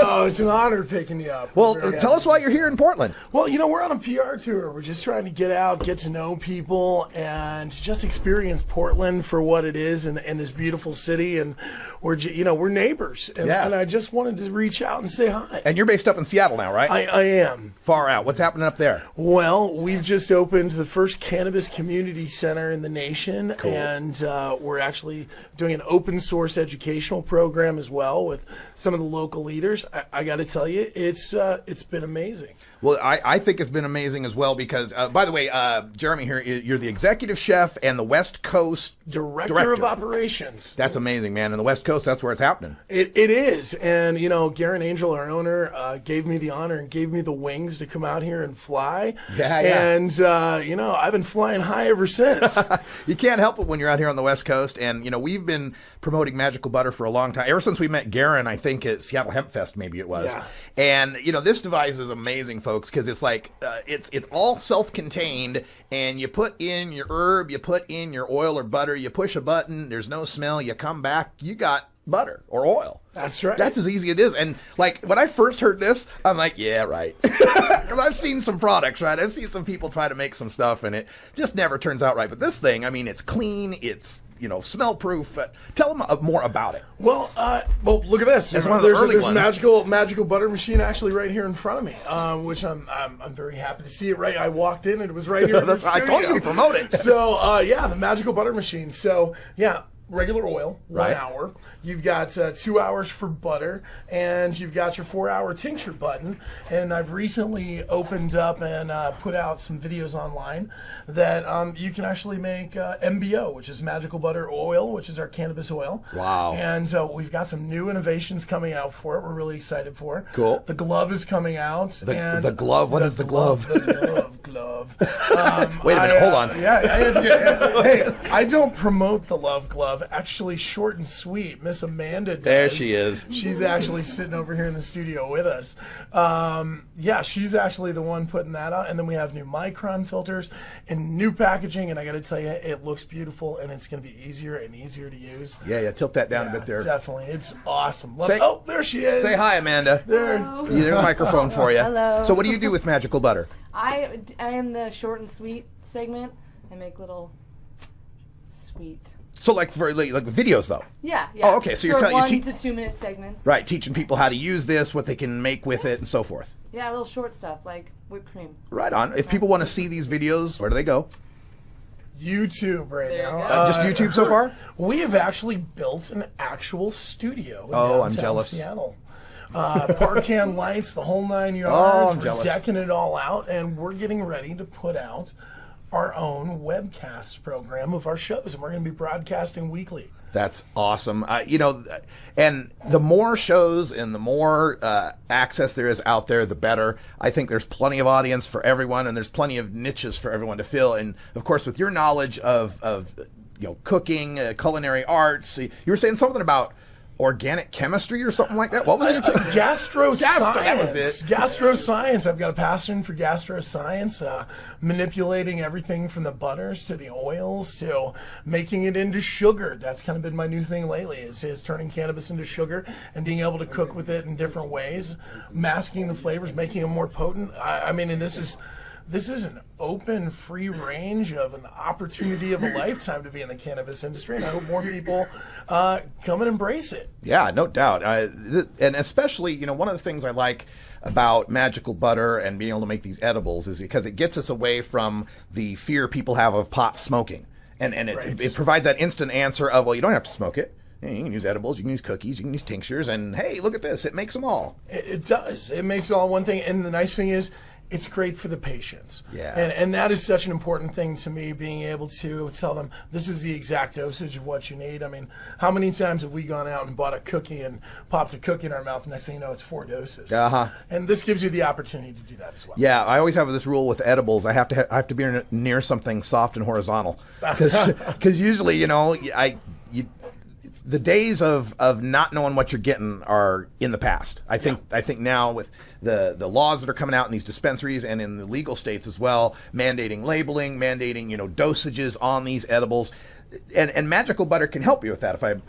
Oh, it's an honor picking you up. Well, tell us why you're here in Portland. Well, you know, we're on a PR tour. We're just trying to get out, get to know people, and just experience Portland for what it is and this beautiful city. And we're neighbors. And I just wanted to reach out and say hi. And you're based up in Seattle now, right? I am. Far out. What's happening up there? Well, we've just opened the first cannabis community center in the nation. Cool. And we're actually doing an open source educational program as well with some of the local leaders. I got to tell you, it's been amazing. Well, I think it's been amazing as well because, by the way, Jeremy here, you're the executive chef and the West Coast Director of Operations. That's amazing, man. And the West Coast, that's where it's happening. It is. And, Garen Angel, our owner, gave me the honor and gave me the wings to come out here and fly. Yeah. And, I've been flying high ever since. You can't help it when you're out here on the West Coast. And, we've been promoting Magical Butter for a long time. Ever since we met Garen, I think at Seattle Hemp Fest, maybe it was. Yeah. And, this device is amazing, folks, because it's like, it's all self-contained, and you put in your herb, you put in your oil or butter, you push a button, there's no smell, you come back, you got butter or oil. That's right. That's as easy as it is. And like when I first heard this, I'm like, yeah, right. Because I've seen some products, right? I've seen some people try to make some stuff and it just never turns out right. But this thing, I mean, it's clean, it's smell proof. Tell them more about it. Well, look at this. It's one of the early ones. Magical butter machine actually right here in front of me, which I'm very happy to see it. Right, I walked in and it was right here. I told you to promote it. So the magical butter machine. So regular oil, 1 hour. You've got 2 hours for butter, and you've got your 4-hour tincture button. And I've recently opened up and put out some videos online that you can actually make MBO, which is magical butter oil, which is our cannabis oil. Wow. And we've got some new innovations coming out for it. We're really excited for it. Cool. The glove is coming out. The glove? What is the glove? The glove. Wait a minute, hold on. Yeah, I had to hey, I don't promote the love glove. Actually, short and sweet, Miss Amanda does. There she is. She's actually sitting over here in the studio with us. She's actually the one putting that out. And then we have new micron filters and new packaging. And I got to tell you, it looks beautiful and it's going to be easier and easier to use. Yeah, tilt that down a bit there. Definitely. It's awesome. There she is. Say hi, Amanda. There. There's a microphone for you. Hello. So what do you do with Magical Butter? I am the short and sweet segment. I make little sweet. So like for like videos though? Yeah. Oh, okay. So short you're 1 to 2 minute segments. Right, teaching people how to use this, what they can make with it, and so forth. Yeah, little short stuff like whipped cream. Right on. If people want to see these videos, where do they go? YouTube now. Just YouTube so far? We have actually built an actual studio. I'm jealous. Seattle. Parkan lights, the whole 9 yards. I'm jealous. We're decking it all out, and we're getting ready to put out our own webcast program of our shows, and we're going to be broadcasting weekly. That's awesome. And the more shows and the more access there is out there, the better. I think there's plenty of audience for everyone, and there's plenty of niches for everyone to fill. And of course, with your knowledge of cooking, culinary arts, you were saying something about organic chemistry or something like that. What was it? Gastroscience. That was it. Gastroscience. I've got a passion for gastroscience, manipulating everything from the butters to the oils to making it into sugar. That's kind of been my new thing lately is turning cannabis into sugar and being able to cook with it in different ways, masking the flavors, making them more potent. And this is an open, free range of an opportunity of a lifetime to be in the cannabis industry, and I hope more people come and embrace it. Yeah, no doubt. And especially, one of the things I like about magical butter and being able to make these edibles is because it gets us away from the fear people have of pot smoking. And it provides that instant answer of, well, you don't have to smoke it. You can use edibles, you can use cookies, you can use tinctures, and hey, look at this, it makes them all. It does. It makes it all one thing. And the nice thing is, it's great for the patients. Yeah. And that is such an important thing to me, being able to tell them this is the exact dosage of what you need. I mean, how many times have we gone out and bought a cookie and popped a cookie in our mouth, and next thing you know, it's 4 doses. Uh-huh. And this gives you the opportunity to do that as well. Yeah, I always have this rule with edibles. I have to be near something soft and horizontal, because usually, the days of not knowing what you're getting are in the past. I think now with the laws that are coming out in these dispensaries and in the legal states as well, mandating labeling, mandating dosages on these edibles. And magical butter can help you with that if I'm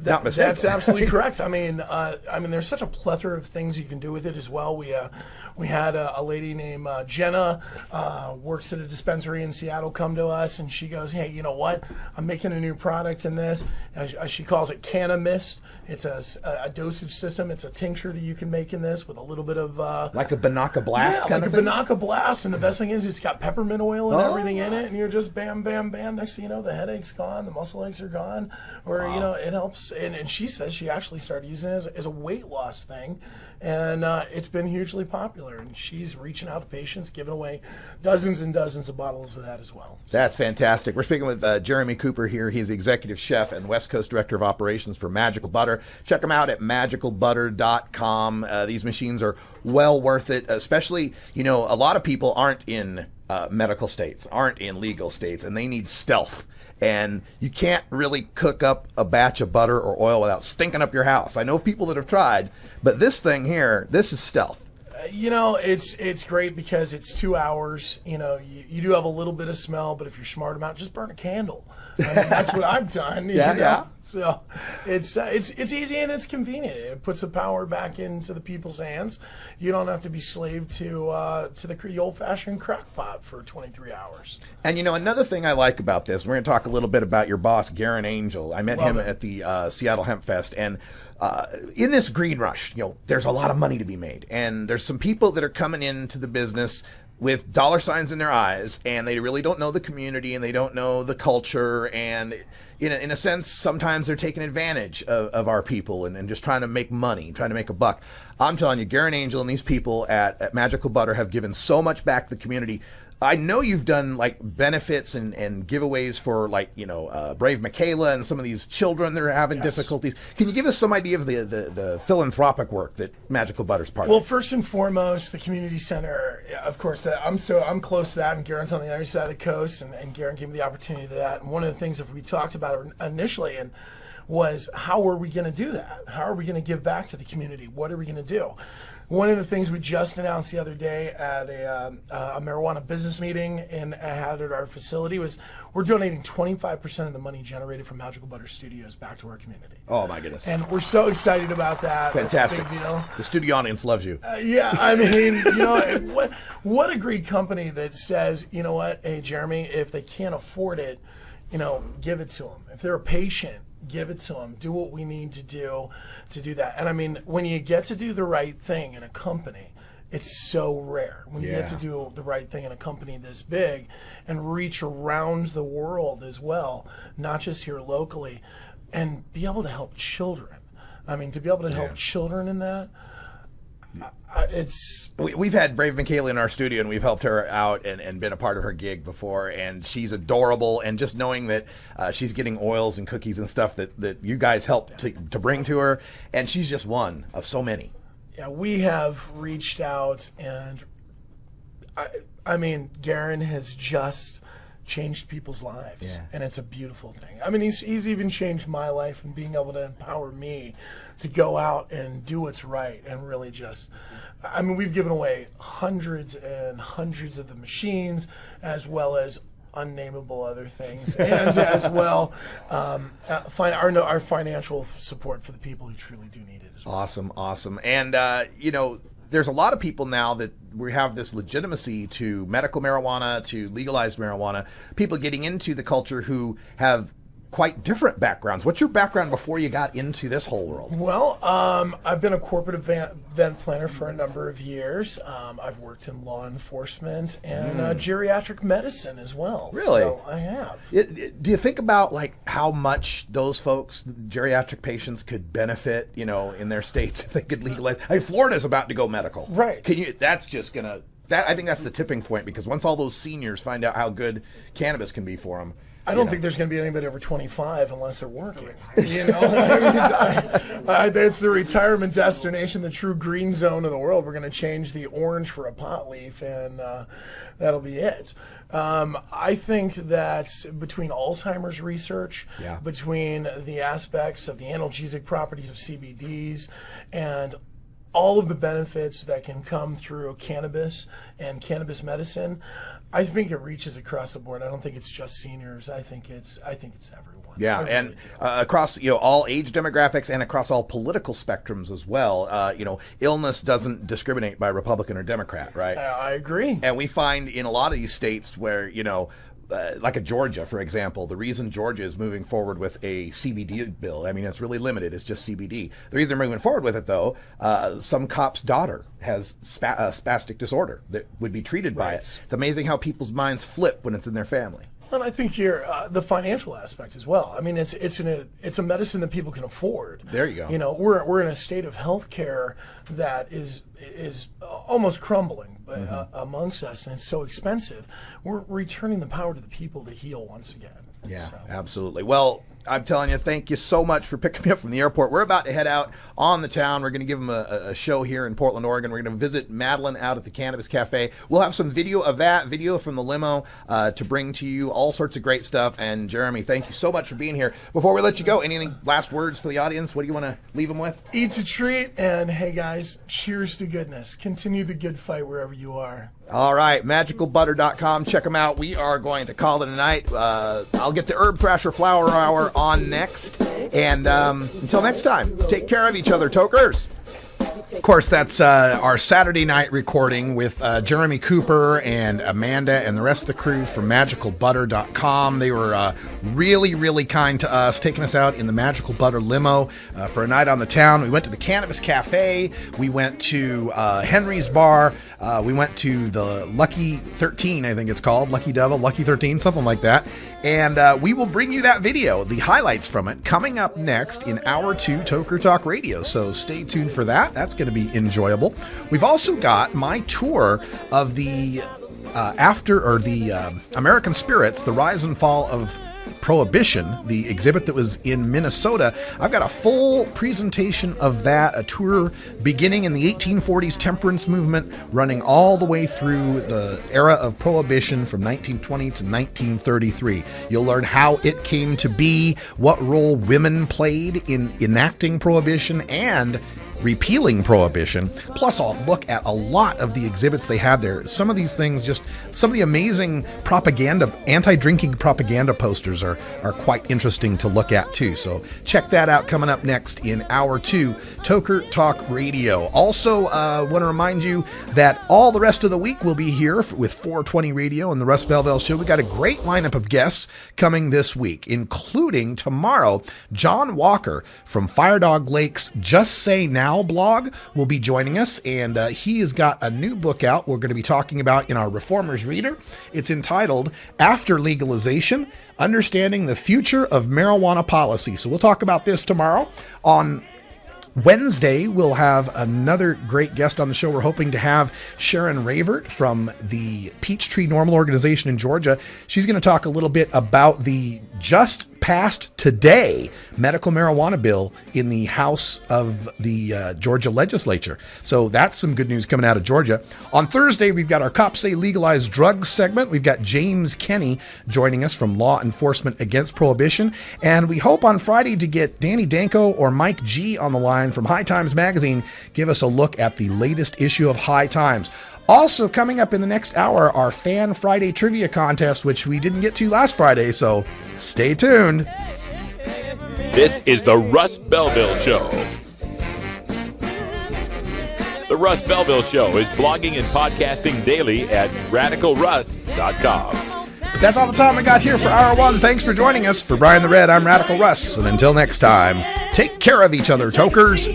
not mistaken. That's absolutely correct. I mean, there's such a plethora of things you can do with it as well. We had a lady named Jenna, works at a dispensary in Seattle, come to us, and she goes, "Hey, you know what? I'm making a new product in this." She calls it Canna-Mist. It's a dosage system. It's a tincture that you can make in this with a little bit of like a Banaka Blast. Yeah, like a Banaka Blast. And the best thing is, it's got peppermint oil and everything in it, and you're just bam, bam, bam. Next thing you know, the headache's gone, the muscle aches are gone, or it helps. And she says she actually started using it as a weight loss thing, and it's been hugely popular. And she's reaching out to patients, giving away dozens and dozens of bottles of that as well. That's fantastic. We're speaking with Jeremy Cooper here. He's the executive chef and West Coast director of operations for Magical Butter. Check them out at magicalbutter.com. These machines are well worth it, especially, a lot of people aren't in medical states, aren't in legal states, and they need stealth. And you can't really cook up a batch of butter or oil without stinking up your house. I know of people that have tried, but this thing here, this is stealth. It's great because it's 2 hours. You do have a little bit of smell, but if you're smart about it, just burn a candle. That's what I've done. Yeah. So it's easy and it's convenient. It puts the power back into the people's hands. You don't have to be slave to the old-fashioned crock pot for 23 hours. And another thing I like about this, we're going to talk a little bit about your boss, Garen Angel. I met him at the Seattle Hemp Fest, and in this green rush, there's a lot of money to be made, and there's some people that are coming into the business with dollar signs in their eyes, and they really don't know the community, and they don't know the culture, and in a sense, sometimes they're taking advantage of our people and just trying to make money, trying to make a buck. I'm telling you, Garen Angel and these people at Magical Butter have given so much back to the community. I know you've done like benefits and giveaways for Brave Michaela and some of these children that are having difficulties. Can you give us some idea of the philanthropic work that Magical Butter's part of? Well, first and foremost, the community center. Of course, I'm close to that, and Garen's on the other side of the coast, and Garen gave me the opportunity to that. And one of the things that we talked about initially was how are we going to do that? How are we going to give back to the community? What are we going to do? One of the things we just announced the other day at a marijuana business meeting had at our facility was we're donating 25% of the money generated from Magical Butter Studios back to our community. Oh my goodness! And we're so excited about that. Fantastic. That's a big deal. The studio audience loves you. What a great company that says, you know what, hey Jeremy, if they can't afford it, give it to them. If they're a patient, give it to them. Do what we need to do that. And when you get to do the right thing in a company, it's so rare. When you get to do the right thing in a company this big and reach around the world as well, not just here locally, and be able to help children. To be able to help children in that, We've had Brave Michaela in our studio, and we've helped her out and been a part of her gig before, and she's adorable. And just knowing that she's getting oils and cookies and stuff that you guys helped to bring to her, and she's just one of so many. Yeah, we have reached out, and Garen has just changed people's lives, and it's a beautiful thing. He's even changed my life, and being able to empower me to go out and do what's right, and really just, we've given away hundreds and hundreds of the machines, as well as unnameable other things, and as well our financial support for the people who truly do need it as well. Awesome. And there's a lot of people now that we have this legitimacy to medical marijuana, to legalized marijuana, people getting into the culture who have quite different backgrounds. What's your background before you got into this whole world? Well, I've been a corporate event planner for a number of years. I've worked in law enforcement and geriatric medicine as well. Really? So I have. Do you think about like how much those folks, geriatric patients, could benefit, in their states if they could legalize? I mean, Florida's about to go medical. Right. That's just gonna. I think that's the tipping point, because once all those seniors find out how good cannabis can be for them. I don't think there's going to be anybody over 25 unless they're working. It's the retirement destination, the true green zone of the world. We're going to change the orange for a pot leaf, and that'll be it. I think that between Alzheimer's research, between the aspects of the analgesic properties of CBDs, and all of the benefits that can come through cannabis and cannabis medicine, I think it reaches across the board. I don't think it's just seniors. I think it's everyone. Yeah, and across all age demographics and across all political spectrums as well. Illness doesn't discriminate by Republican or Democrat, right? I agree. And we find in a lot of these states where like a Georgia, for example, the reason Georgia is moving forward with a CBD bill, I mean, it's really limited. It's just CBD. The reason they're moving forward with it, though, some cop's daughter has spastic disorder that would be treated by it. It's amazing how people's minds flip when it's in their family. And I think the financial aspect as well. I mean, it's a medicine that people can afford. There you go. We're in a state of healthcare that is almost crumbling amongst us, and it's so expensive. We're returning the power to the people to heal once again. Yeah, absolutely. Well, I'm telling you, thank you so much for picking me up from the airport. We're about to head out on the town. We're going to give them a show here in Portland, Oregon. We're going to visit Madeline out at the Cannabis Cafe. We'll have some video of that, video from the limo to bring to you, all sorts of great stuff. And Jeremy, thank you so much for being here. Before we let you go, anything, last words for the audience? What do you want to leave them with? Eat a treat, and hey guys, cheers to goodness. Continue the good fight wherever you are. All right, magicalbutter.com. Check them out. We are going to call it a night. I'll get the Herb Thrasher Flower Hour on next. And until next time, take care of each other, tokers. Of course, that's our Saturday night recording with Jeremy Cooper and Amanda and the rest of the crew from magicalbutter.com. They were really, really kind to us, taking us out in the Magical Butter limo for a night on the town. We went to the Cannabis Cafe. We went to Henry's Bar. We went to the Lucky 13, I think it's called. Lucky Devil, Lucky 13, something like that. And we will bring you that video, the highlights from it, coming up next in Hour 2 Toker Talk Radio. So stay tuned for that. That's going to be enjoyable. We've also got my tour of the American Spirits, the Rise and Fall of Prohibition, the exhibit that was in Minnesota. I've got a full presentation of that, a tour beginning in the 1840s temperance movement, running all the way through the era of Prohibition from 1920 to 1933. You'll learn how it came to be, what role women played in enacting Prohibition and repealing Prohibition. Plus, I'll look at a lot of the exhibits they had there. Some of these things, just some of the amazing propaganda, anti-drinking propaganda posters are quite interesting to look at too. So check that out coming up next in Hour 2, Toker Talk Radio. Also, want to remind you that all the rest of the week we'll be here with 420 Radio and the Russ Belville Show. We got a great lineup of guests coming this week, including tomorrow, John Walker from Firedog Lake's Just Say Now blog will be joining us, and he has got a new book out we're going to be talking about in our Reformers Reader. It's entitled After Legalization, Understanding the Future of Marijuana Policy. So we'll talk about this tomorrow. On Wednesday, we'll have another great guest on the show. We're hoping to have Sharon Ravert from the Peachtree Normal Organization in Georgia. She's going to talk a little bit about the just passed today medical marijuana bill in the House of the Georgia legislature. So that's some good news coming out of Georgia. On Thursday, we've got our Cops Say Legalized Drugs segment. We've got James Kenny joining us from Law Enforcement Against Prohibition. And we hope on Friday to get Danny Danko or Mike G on the line from High Times Magazine. Give us a look at the latest issue of High Times. Also coming up in the next hour, our Fan Friday Trivia Contest, which we didn't get to last Friday, so stay tuned. This is the Russ Belville Show. The Russ Belville Show is blogging and podcasting daily at radicalruss.com. But that's all the time I got here for Hour 1. Thanks for joining us. For Brian the Red, I'm Radical Russ. And until next time, take care of each other, tokers.